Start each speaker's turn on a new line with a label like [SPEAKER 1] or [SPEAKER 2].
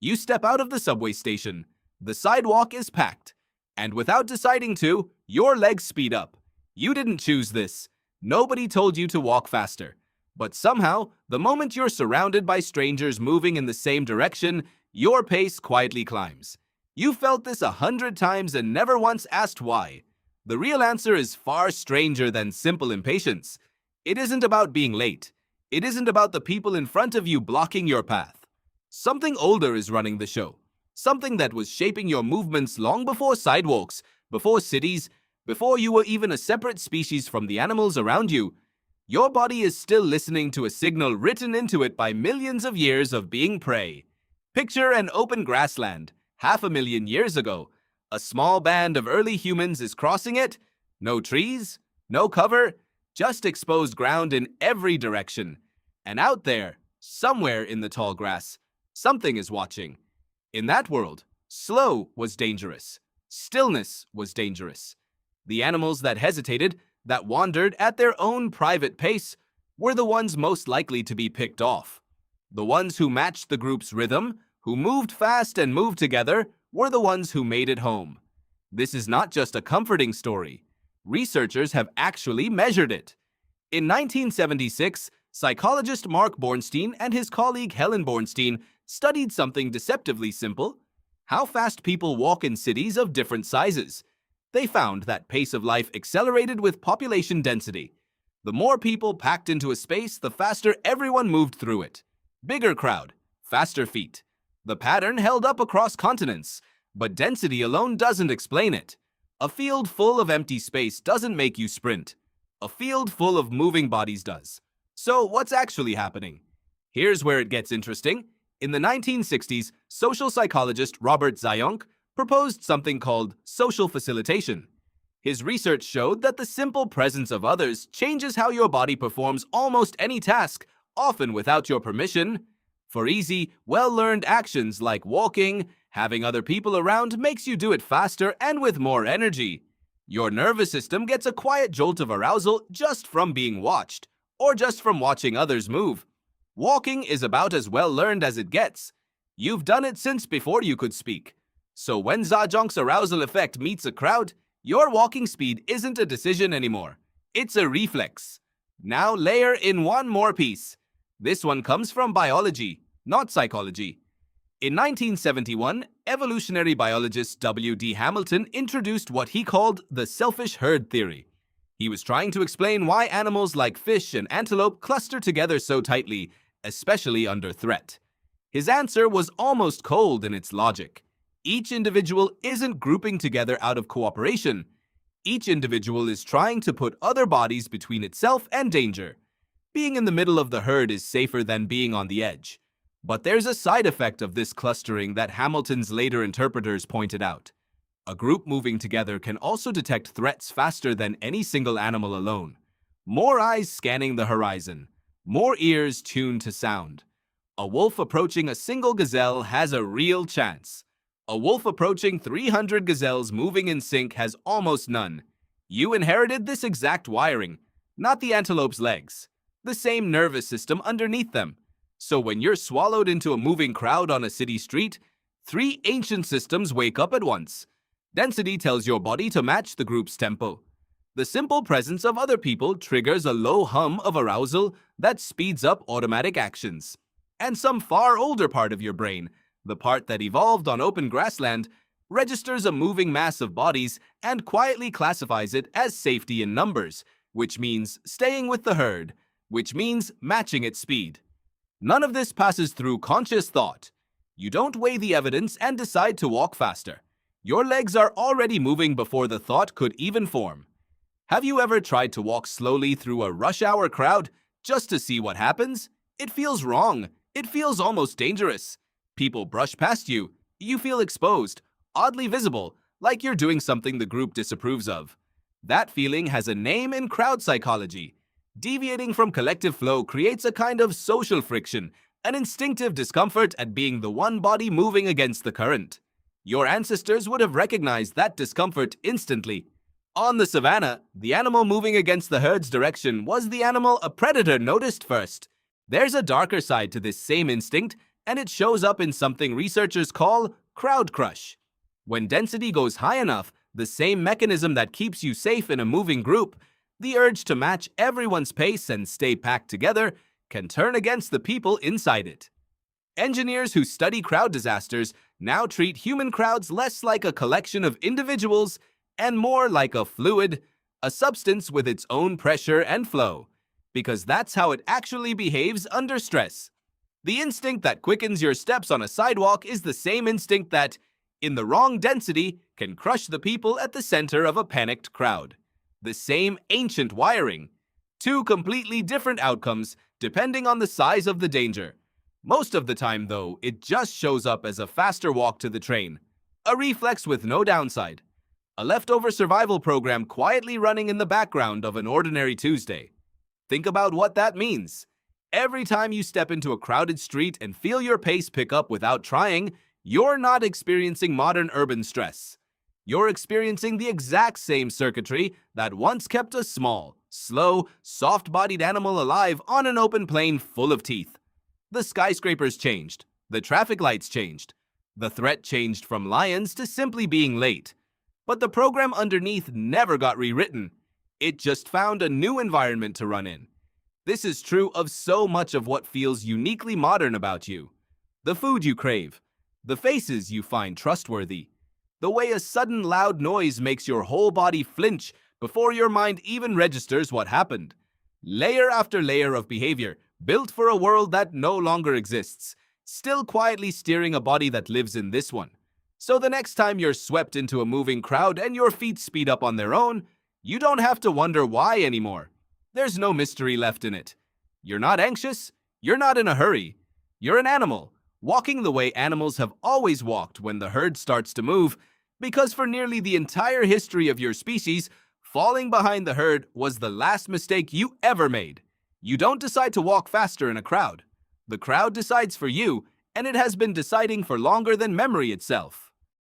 [SPEAKER 1] You step out of the subway station. The sidewalk is packed. And without deciding to, your legs speed up. You didn't choose this. Nobody told you to walk faster. But somehow, the moment you're surrounded by strangers moving in the same direction, your pace quietly climbs. You felt this 100 times and never once asked why. The real answer is far stranger than simple impatience. It isn't about being late. It isn't about the people in front of you blocking your path. Something older is running the show. Something that was shaping your movements long before sidewalks, before cities, before you were even a separate species from the animals around you. Your body is still listening to a signal written into it by millions of years of being prey. Picture an open grassland, 500,000 years ago. A small band of early humans is crossing it. No trees, no cover, just exposed ground in every direction. And out there, somewhere in the tall grass, something is watching. In that world, slow was dangerous. Stillness was dangerous. The animals that hesitated, that wandered at their own private pace, were the ones most likely to be picked off. The ones who matched the group's rhythm, who moved fast and moved together, were the ones who made it home. This is not just a comforting story. Researchers have actually measured it. In 1976, psychologist Marc Bornstein and his colleague Helen Bornstein studied something deceptively simple: how fast people walk in cities of different sizes. They found that pace of life accelerated with population density. The more people packed into a space, the faster everyone moved through it. Bigger crowd, faster feet. The pattern held up across continents, but density alone doesn't explain it. A field full of empty space doesn't make you sprint. A field full of moving bodies does. So what's actually happening? Here's where it gets interesting. In the 1960s, social psychologist Robert Zajonc proposed something called social facilitation. His research showed that the simple presence of others changes how your body performs almost any task, often without your permission. For easy, well-learned actions like walking, having other people around makes you do it faster and with more energy. Your nervous system gets a quiet jolt of arousal just from being watched, or just from watching others move. Walking is about as well-learned as it gets. You've done it since before you could speak. So when Zajonc's arousal effect meets a crowd, your walking speed isn't a decision anymore. It's a reflex. Now layer in one more piece. This one comes from biology, not psychology. In 1971, evolutionary biologist W.D. Hamilton introduced what he called the selfish herd theory. He was trying to explain why animals like fish and antelope cluster together so tightly, especially under threat. His answer was almost cold in its logic. Each individual isn't grouping together out of cooperation. Each individual is trying to put other bodies between itself and danger. Being in the middle of the herd is safer than being on the edge. But there's a side effect of this clustering that Hamilton's later interpreters pointed out. A group moving together can also detect threats faster than any single animal alone. More eyes scanning the horizon. More ears tuned to sound. A wolf approaching a single gazelle has a real chance. A wolf approaching 300 gazelles moving in sync has almost none. You inherited this exact wiring, not the antelope's legs. The same nervous system underneath them. So when you're swallowed into a moving crowd on a city street, 3 ancient systems wake up at once. Density tells your body to match the group's tempo. The simple presence of other people triggers a low hum of arousal that speeds up automatic actions. And some far older part of your brain, the part that evolved on open grassland, registers a moving mass of bodies and quietly classifies it as safety in numbers, which means staying with the herd, which means matching its speed. None of this passes through conscious thought. You don't weigh the evidence and decide to walk faster. Your legs are already moving before the thought could even form. Have you ever tried to walk slowly through a rush hour crowd just to see what happens? It feels wrong. It feels almost dangerous. People brush past you. You feel exposed, oddly visible, like you're doing something the group disapproves of. That feeling has a name in crowd psychology. Deviating from collective flow creates a kind of social friction, an instinctive discomfort at being the one body moving against the current. Your ancestors would have recognized that discomfort instantly. On the savannah, the animal moving against the herd's direction was the animal a predator noticed first. There's a darker side to this same instinct, and it shows up in something researchers call crowd crush. When density goes high enough, the same mechanism that keeps you safe in a moving group, the urge to match everyone's pace and stay packed together, can turn against the people inside it. Engineers who study crowd disasters now treat human crowds less like a collection of individuals and more like a fluid, a substance with its own pressure and flow, because that's how it actually behaves under stress. The instinct that quickens your steps on a sidewalk is the same instinct that, in the wrong density, can crush the people at the center of a panicked crowd. The same ancient wiring. Two completely different outcomes depending on the size of the danger. Most of the time, though, it just shows up as a faster walk to the train. A reflex with no downside. A leftover survival program quietly running in the background of an ordinary Tuesday. Think about what that means. Every time you step into a crowded street and feel your pace pick up without trying, you're not experiencing modern urban stress. You're experiencing the exact same circuitry that once kept a small, slow, soft-bodied animal alive on an open plain full of teeth. The skyscrapers changed. The traffic lights changed. The threat changed from lions to simply being late. But the program underneath never got rewritten. It just found a new environment to run in. This is true of so much of what feels uniquely modern about you. The food you crave. The faces you find trustworthy. The way a sudden loud noise makes your whole body flinch before your mind even registers what happened. Layer after layer of behavior, built for a world that no longer exists, still quietly steering a body that lives in this one. So the next time you're swept into a moving crowd and your feet speed up on their own, you don't have to wonder why anymore. There's no mystery left in it. You're not anxious. You're not in a hurry. You're an animal, walking the way animals have always walked when the herd starts to move, because for nearly the entire history of your species, falling behind the herd was the last mistake you ever made. You don't decide to walk faster in a crowd. The crowd decides for you, and it has been deciding for longer than memory itself.